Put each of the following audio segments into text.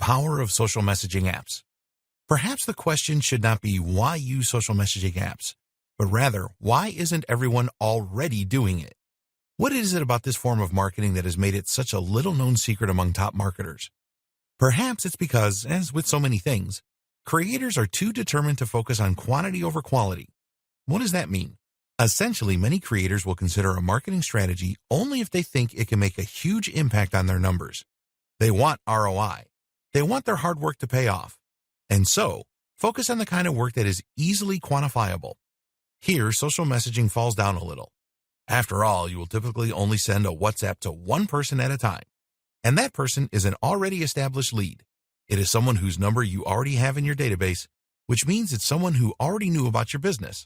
power of social messaging apps. Perhaps the question should not be why use social messaging apps, but rather why isn't everyone already doing it? What is it about this form of marketing that has made it such a little-known secret among top marketers? Perhaps it's because, as with so many things, creators are too determined to focus on quantity over quality. What does that mean? Essentially, many creators will consider a marketing strategy only if they think it can make a huge impact on their numbers. They want ROI. They want their hard work to pay off. And so, focus on the kind of work that is easily quantifiable. Here, social messaging falls down a little. After all, you will typically only send a WhatsApp to one person at a time. And that person is an already established lead. It is someone whose number you already have in your database, which means it's someone who already knew about your business.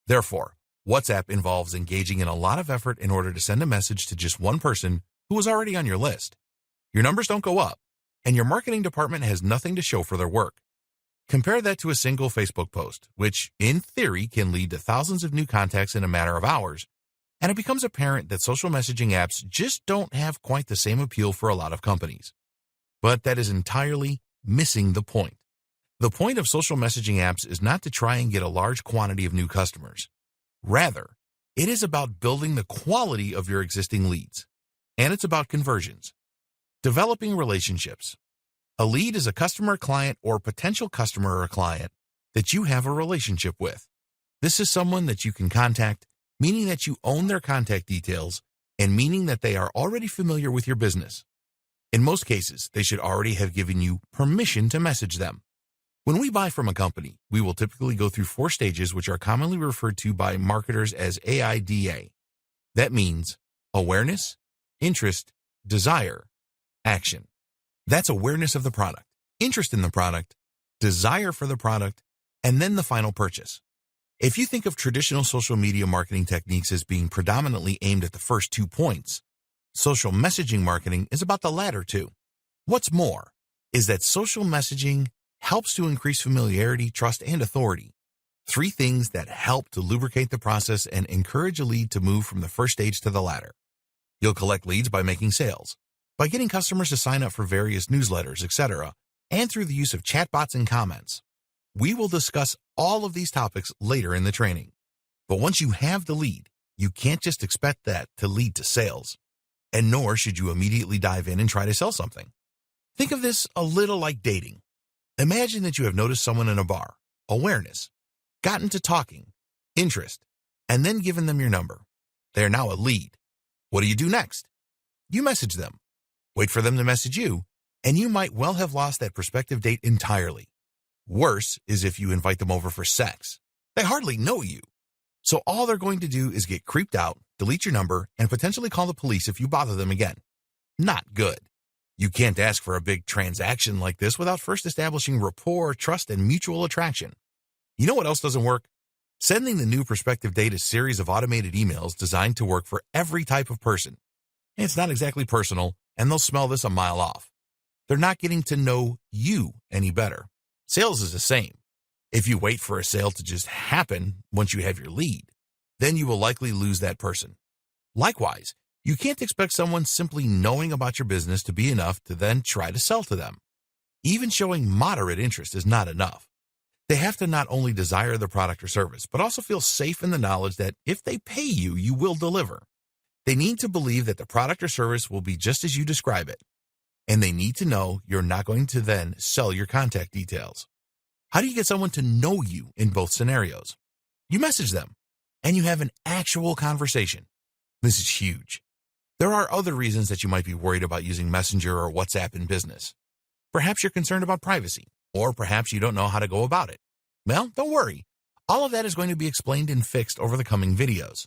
Therefore, WhatsApp involves engaging in a lot of effort in order to send a message to just one person who was already on your list. Your numbers don't go up, and your marketing department has nothing to show for their work. Compare that to a single Facebook post, which, in theory, can lead to thousands of new contacts in a matter of hours, and it becomes apparent that social messaging apps just don't have quite the same appeal for a lot of companies. But that is entirely missing the point. The point of social messaging apps is not to try and get a large quantity of new customers. Rather, it is about building the quality of your existing leads, and it's about conversions. Developing relationships. A lead is a customer, client, or potential customer or client that you have a relationship with. This is someone that you can contact, meaning that you own their contact details, and meaning that they are already familiar with your business. In most cases, they should already have given you permission to message them. When we buy from a company, we will typically go through 4 stages, which are commonly referred to by marketers as AIDA. That means awareness, interest, desire, action. That's awareness of the product, interest in the product, desire for the product, and then the final purchase. If you think of traditional social media marketing techniques as being predominantly aimed at the first 2 points, social messaging marketing is about the latter 2. What's more is that social messaging helps to increase familiarity, trust, and authority. 3 things that help to lubricate the process and encourage a lead to move from the first stage to the latter. You'll collect leads by making sales, by getting customers to sign up for various newsletters, etc., and through the use of chatbots and comments. We will discuss all of these topics later in the training. But once you have the lead, you can't just expect that to lead to sales. And nor should you immediately dive in and try to sell something. Think of this a little like dating. Imagine that you have noticed someone in a bar, awareness, gotten to talking, interest, and then given them your number. They are now a lead. What do you do next? You message them. Wait for them to message you, and you might well have lost that prospective date entirely. Worse is if you invite them over for sex. They hardly know you. So all they're going to do is get creeped out, delete your number, and potentially call the police if you bother them again. Not good. You can't ask for a big transaction like this without first establishing rapport, trust, and mutual attraction. You know what else doesn't work? Sending the new prospective date a series of automated emails designed to work for every type of person. It's not exactly personal, and they'll smell this a mile off. They're not getting to know you any better. Sales is the same. If you wait for a sale to just happen once you have your lead, then you will likely lose that person. Likewise, you can't expect someone simply knowing about your business to be enough to then try to sell to them. Even showing moderate interest is not enough. They have to not only desire the product or service, but also feel safe in the knowledge that if they pay you, you will deliver. They need to believe that the product or service will be just as you describe it. And they need to know you're not going to then sell your contact details. How do you get someone to know you in both scenarios? You message them, and you have an actual conversation. This is huge. There are other reasons that you might be worried about using Messenger or WhatsApp in business. Perhaps you're concerned about privacy, or perhaps you don't know how to go about it. Well, don't worry. All of that is going to be explained and fixed over the coming videos.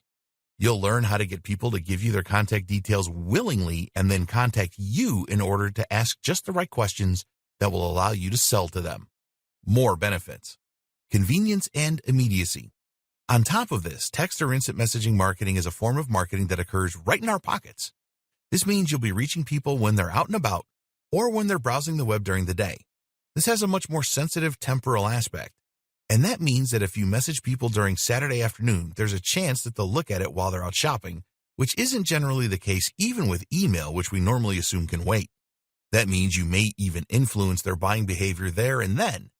You'll learn how to get people to give you their contact details willingly and then contact you in order to ask just the right questions that will allow you to sell to them. More benefits. Convenience and immediacy. On top of this, text or instant messaging marketing is a form of marketing that occurs right in our pockets. This means you'll be reaching people when they're out and about or when they're browsing the web during the day. This has a much more sensitive temporal aspect. And that means that if you message people during Saturday afternoon, there's a chance that they'll look at it while they're out shopping, which isn't generally the case even with email, which we normally assume can wait. That means you may even influence their buying behavior there and then.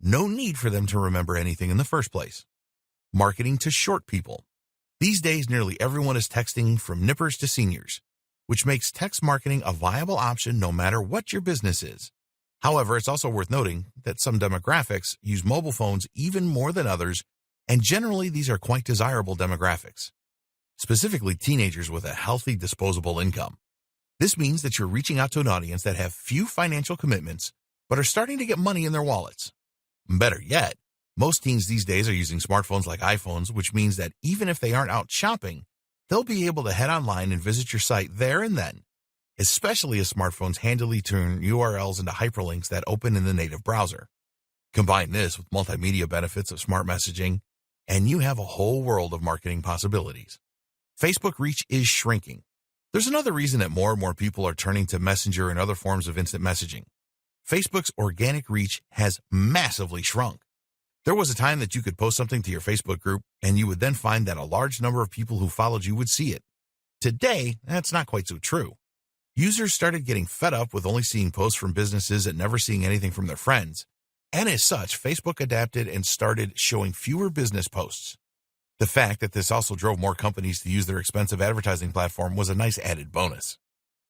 No need for them to remember anything in the first place. Marketing to short people. These days, nearly everyone is texting, from nippers to seniors, which makes text marketing a viable option no matter what your business is. However, it's also worth noting that some demographics use mobile phones even more than others, and generally these are quite desirable demographics, specifically teenagers with a healthy disposable income. This means that you're reaching out to an audience that have few financial commitments, but are starting to get money in their wallets. Better yet, most teens these days are using smartphones like iPhones, which means that even if they aren't out shopping, they'll be able to head online and visit your site there and then, especially as smartphones handily turn URLs into hyperlinks that open in the native browser. Combine this with multimedia benefits of smart messaging, and you have a whole world of marketing possibilities. Facebook reach is shrinking. There's another reason that more and more people are turning to Messenger and other forms of instant messaging. Facebook's organic reach has massively shrunk. There was a time that you could post something to your Facebook group, and you would then find that a large number of people who followed you would see it. Today, that's not quite so true. Users started getting fed up with only seeing posts from businesses and never seeing anything from their friends. And as such, Facebook adapted and started showing fewer business posts. The fact that this also drove more companies to use their expensive advertising platform was a nice added bonus.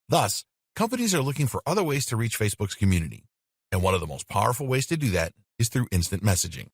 Thus, companies are looking for other ways to reach Facebook's community. And one of the most powerful ways to do that is through instant messaging.